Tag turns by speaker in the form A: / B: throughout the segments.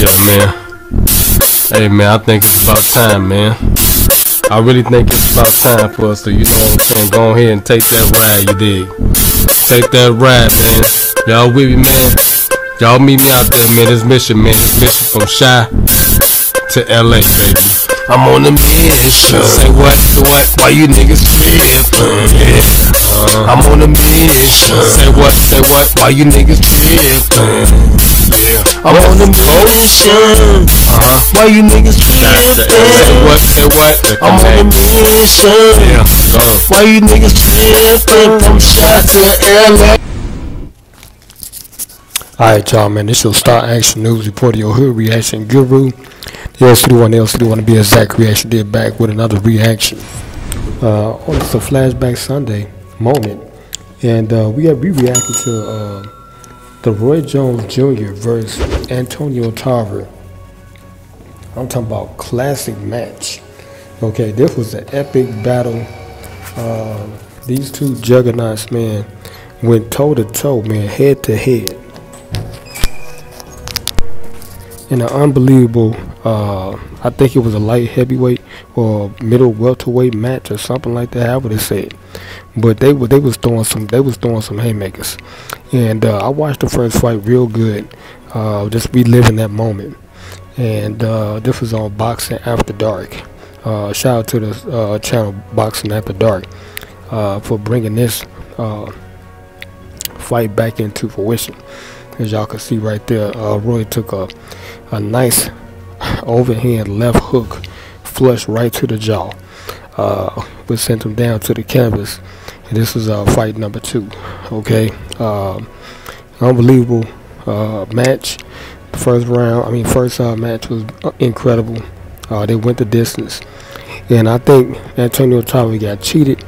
A: Yeah, man. Hey, man, I think it's about time, man. I really think it's about time for us to, you know what I'm saying, go ahead and take that ride, you dig? Take that ride, man. Y'all with me, man? Y'all meet me out there, man. This mission, man. This mission from Shy to LA, baby. I'm on a mission. Say what? Why you niggas trippin'? Yeah. I'm on a mission. Say what? Why you niggas trippin'? Yeah. I'm on a mission. Why you niggas trippin'? Say what? I'm on a mission. Yeah. Why you niggas trippin'? From Shy to LA.
B: Alright, y'all, man, this is Star Action News Reporter, your hood reaction guru. The LCDAONE to be exact reaction did back with another reaction. It's a flashback Sunday moment, and we reacted to the Roy Jones Jr. versus Antonio Tarver. I'm talking about classic match. Okay, this was an epic battle. These two juggernauts, man, went toe to toe, man, head to head. In an unbelievable, I think it was a light heavyweight or middle welterweight match or something like that, however they say it. But they was throwing some haymakers, and I watched the first fight real good, just reliving that moment. And this was on Boxing After Dark. Shout out to the channel Boxing After Dark for bringing this fight back into fruition. As y'all can see right there, Roy took a nice overhand left hook, flush right to the jaw, but sent him down to the canvas. And this was fight number 2. Okay, unbelievable match. The first match was incredible. They went the distance, and I think Antonio Tarver got cheated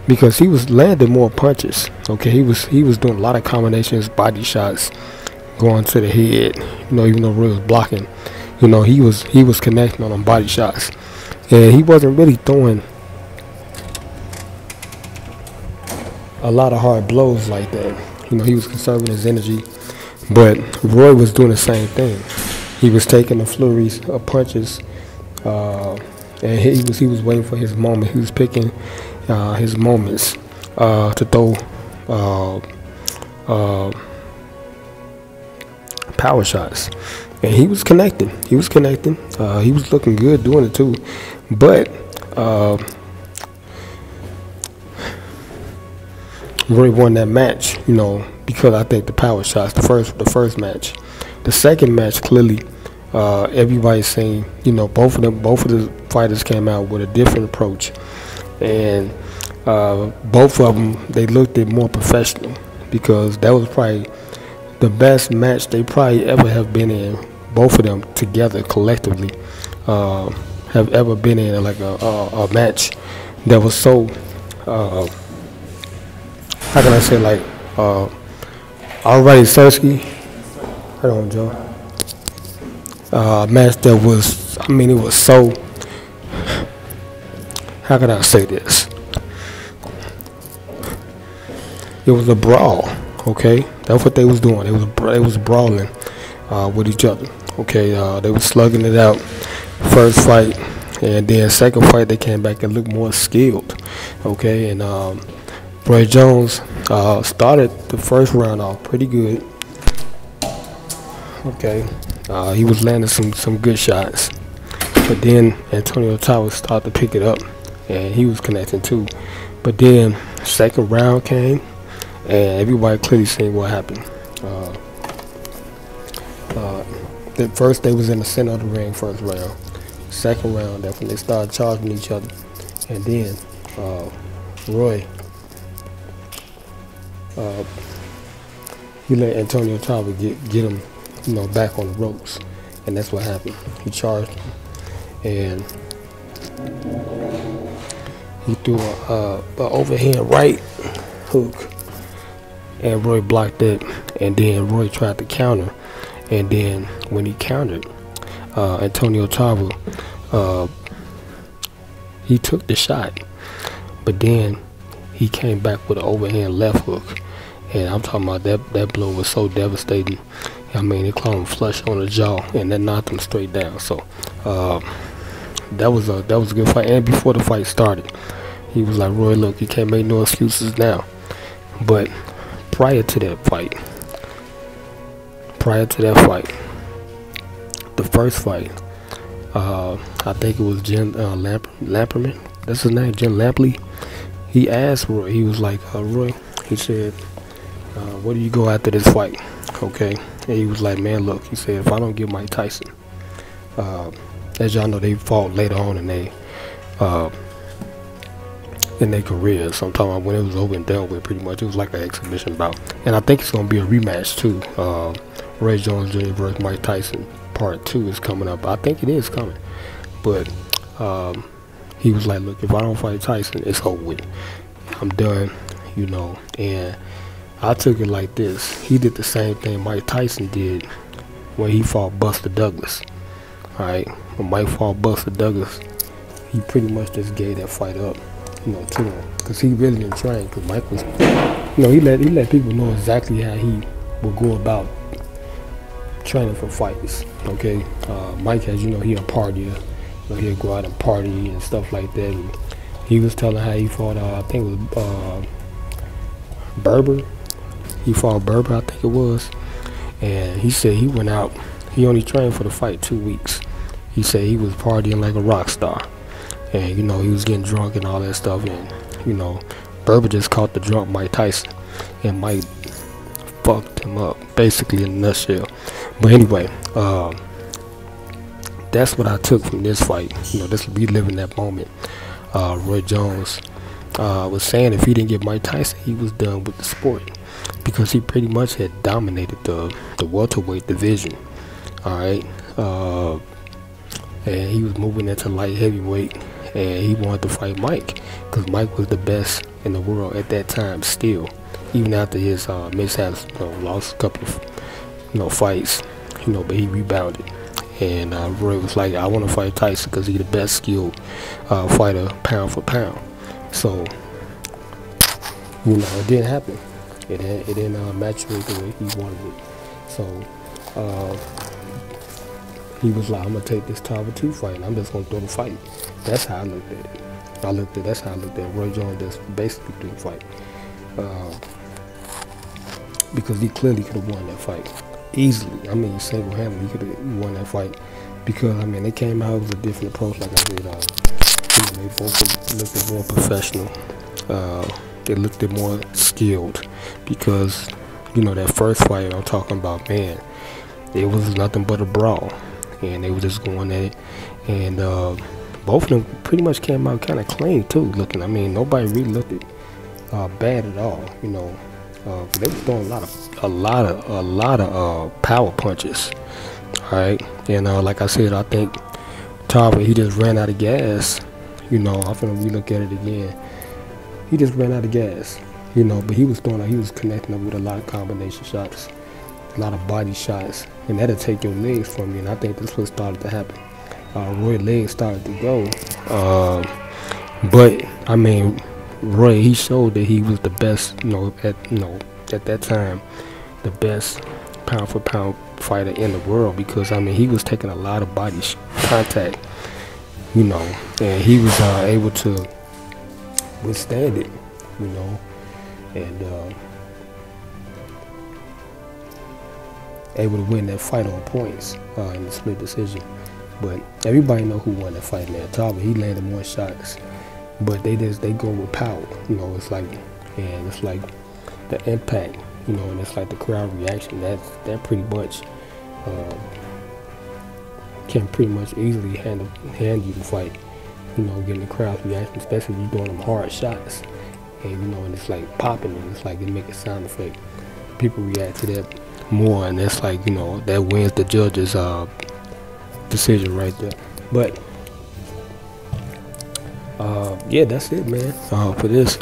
B: because he was landing more punches. Okay, he was doing a lot of combinations, body shots, going to the head. You know, even though Roy was blocking, you know, he was connecting on them body shots, and he wasn't really throwing a lot of hard blows like that. You know, he was conserving his energy, but Roy was doing the same thing. He was taking the flurries of punches, and he was waiting for his moment. He was picking his moments to throw power shots, and he was connecting. He was looking good doing it too, but Roy won that match, you know, because I think the power shots. The first match, the second match, clearly everybody's saying, you know, both of the fighters came out with a different approach, and both of them, they looked at more professional, because that was probably the best match they probably ever have been in. Both of them together collectively have ever been in like a match that was so how can I say, like alright, Sersky, hold on, Joe. Match that was, I mean, it was so, how can I say this? It was a brawl. Okay, that's what they was doing. They was brawling with each other. Okay, they was slugging it out. First fight, and then second fight they came back and looked more skilled. Okay, and Roy Jones started the first round off pretty good. Okay, he was landing some good shots, but then Antonio Tarver started to pick it up, and he was connecting too. But then second round came, and everybody clearly seen what happened. At first they was in the center of the ring first round. Second round, that's when they started charging each other, and then Roy he let Antonio Tarver get him, you know, back on the ropes, and that's what happened. He charged him, and he threw a overhand right hook, and Roy blocked it, and then Roy tried to counter, and then when he countered, Antonio Tarver, he took the shot, but then he came back with an overhand left hook, and I'm talking about that blow was so devastating. I mean, it caught him flush on the jaw, and that knocked him straight down. So that was a good fight. And before the fight started, he was like, Roy, look, you can't make no excuses now. But prior to that fight, the first fight, I think it was Jim Lamperman. That's his name, Jim Lampley. He asked Roy, he was like, Roy, he said, what do you go after this fight? Okay. And he was like, man, look, he said, if I don't get Mike Tyson, as y'all know, they fought later on in their careers. So I'm talking about when it was over and done with, pretty much. It was like an exhibition bout. And I think it's going to be a rematch, too. Roy Jones Jr. versus Mike Tyson Part 2 is coming up. I think it is coming. But he was like, look, if I don't fight Tyson, it's over with. I'm done, you know. And I took it like this. He did the same thing Mike Tyson did when he fought Buster Douglas. Alright, when Mike fought Buster Douglas, he pretty much just gave that fight up, you know, to him, because he really didn't train. Because Mike was, you know, he let people know exactly how he would go about training for fights. Okay, Mike, as you know, he a partier. You know, he'll go out and party and stuff like that. And he was telling how he fought, I think it was Berber. He fought Berber, I think it was. And he said he went out, he only trained for the fight 2 weeks. He said he was partying like a rock star. And, you know, he was getting drunk and all that stuff. And, you know, Berber just caught the drunk Mike Tyson. And Mike fucked him up, basically, in a nutshell. But anyway, that's what I took from this fight. You know, this reliving that moment. Roy Jones was saying if he didn't get Mike Tyson, he was done with the sport, because he pretty much had dominated the welterweight division. Alright, and he was moving into light heavyweight, and he wanted to fight Mike, because Mike was the best in the world at that time still, even after his mishaps. You know, lost a couple of, you know, fights, you know, but he rebounded. And Roy was like, I want to fight Tyson because he's the best skilled fighter pound for pound. So, you know, it didn't happen. It didn't maturate the way he wanted it. So he was like, I'm gonna take this TARVER 2 fight and I'm just gonna throw the fight. That's how I looked at it. That's how I looked at it. Roy Jones just basically threw the fight. Because he clearly could have won that fight easily. I mean, single-handedly, he could have won that fight, because I mean, they came out, it was a different approach. Like I said, you know, they both looked more professional. They looked more skilled, because, you know, that first fight I'm talking about, man, it was nothing but a brawl, and they were just going at it. And both of them pretty much came out kind of clean too, looking. I mean, nobody really looked at bad at all, you know. They were throwing a lot of power punches. Alright, and like I said, I think TARVER, he just ran out of gas. You know, I'm gonna relook at it again. He just ran out of gas, you know, but he was connecting up with a lot of combination shots, a lot of body shots, and that'll take your legs from you. And I think that's what started to happen. Roy's legs started to go, but I mean, Roy, he showed that he was the best, at that time, the best pound for pound fighter in the world, because I mean, he was taking a lot of body contact, you know, and he was able to withstand it, you know, and able to win that fight on points in the split decision. But everybody know who won that fight, man. TARVER, he landed more shots. But they go with power, you know. It's like, and it's like the impact, you know, and it's like the crowd reaction. That pretty much can pretty much easily hand you the fight, you know, getting the crowd reaction, especially if you're doing them hard shots, and you know, and it's like popping, and it's like it make a sound effect. People react to that more, and it's like, you know, that wins the judge's decision right there. But yeah, that's it, man, for this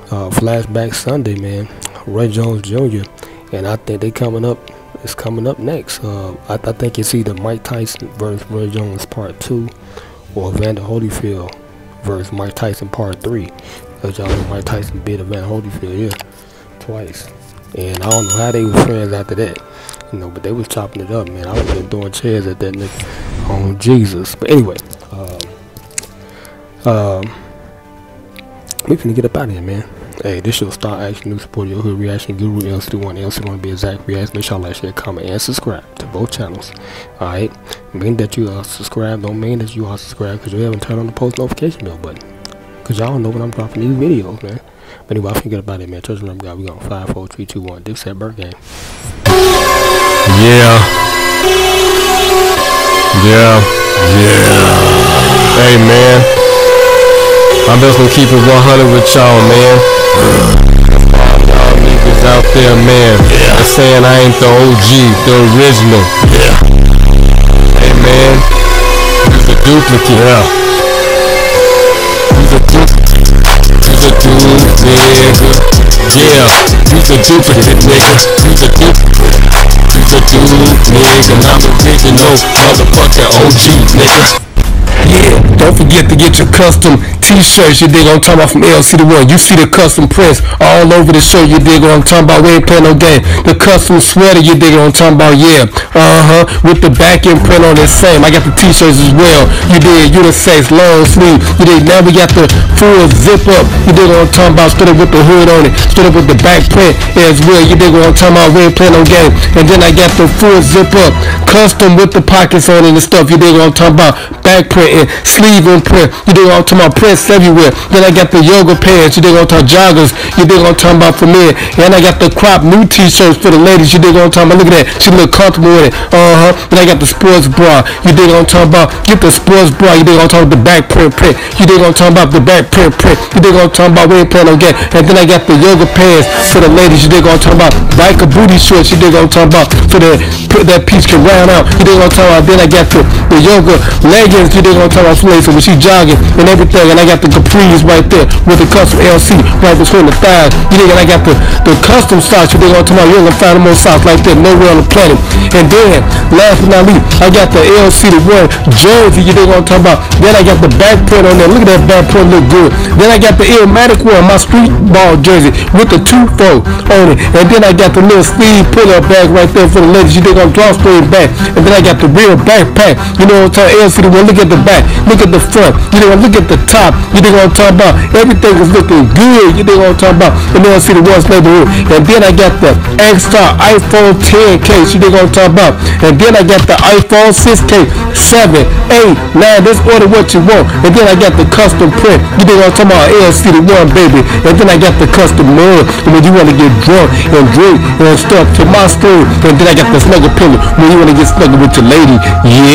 B: Flashback Sunday, man. Roy Jones Jr. and I think it's coming up next. I think it's either Mike Tyson versus Roy Jones Part 2 or Evander Holyfield versus Mike Tyson Part 3. Because y'all know Mike Tyson beat Evander Holyfield, yeah, twice. And I don't know how they was friends after that, you know, but they was chopping it up, man. I was been throwing chairs at that nigga on Jesus. But anyway, we finna get up out of here, man. Hey, this show Start Action News, support your hood reaction guru LCDAONE. LCDAONE be exact reaction. Make sure you like, share, comment, and subscribe to both channels. Alright, mean that you are subscribed, don't mean that you are subscribed because you haven't turned on the post notification bell button. Because y'all know when I'm dropping these videos, man. But anyway, I forget about it, man. Trust me, God, we gon' 5, 4, 3, 2, 1. Dick said birthday.
A: Yeah. Hey, man. I'm just gonna keep it 100 with y'all, man. All y'all niggas out there, man. I'm saying I ain't the OG, the original. Hey, man. He's a duplicate. He's a duplicate, nigga. Yeah, he's a duplicate, nigga. He's a duplicate. He's a dude, nigga. And I'm original, motherfucking OG, nigga. Yeah, don't forget to get your custom t-shirts, you dig what I'm talking about, from LCDAONE. You see the custom prints all over the show, you dig what I'm talking about. We ain't playing no game. The custom sweater, you dig what I'm talking about, yeah. With the back end print on the same. I got the t-shirts as well. You dig unisex, long sleeve. You dig, now we got the full zip up. You dig what I'm talking about, straight up with the hood on it, straight up with the back print as well. You dig what I'm talking about, we ain't playing no game. And then I got the full zip up, custom with the pockets on it and stuff. You dig what I'm talking about, back print and sleeve and print. You dig what I'm talking about, prints everywhere. Then I got the yoga pants. You dig what I'm talking about, joggers. You dig what I'm talking about, for men. And I got the crop new t-shirts for the ladies. You dig what I'm talking about, look at that. She look comfortable with it. Then I got the sports bra. You dig what I'm talking about, get the sports bra. You dig what I'm talking about, the back print. You dig what I'm talking about, the back print. You dig what I'm talking about, we ain't playing no game. And then I got the yoga pants for the ladies. You dig what I'm talking about, biker booty shorts. You dig what I'm talking about, so that piece can round out. You dig what I'm talking about. Then I got the yoga leggings. You dig what I'm talking about, for ladies, so when she jogging and everything. And I got the capris right there with the custom LC right between the thighs. You dig, and I got the custom socks. You dig what I'm talking about, you ain't gonna find more socks like that nowhere on the planet. And then last but not least, I got the LCDAONE jersey. You dig what I'm talking about. Then I got the back print on there. Look at that back print, look good. Then I got the Illmatic one, my street ball jersey with the 2-fold on it. And then I got the little sleeve pull-up bag right there for the ladies. You dig, on drawstring bag. And then I got the real backpack. You know what I'm talking about, LCDAONE. Look at the back, look at the front. You dig, look at the top. You dig what I'm talking about. Everything is looking good. You dig what I'm talking about. And then I see the one's neighborhood. And then I got the X-Star iPhone 10 case. You dig what I'm talking about. And then I got the iPhone 6K, 7, 8, 9. Just order what you want. And then I got the custom print. You dig what I'm talking about, LCDAONE, baby. And then I got the custom mug when you want to get drunk and drink and stuff to my story. And then I got the snuggle pillow when you want to get snuggle with your lady. Yeah.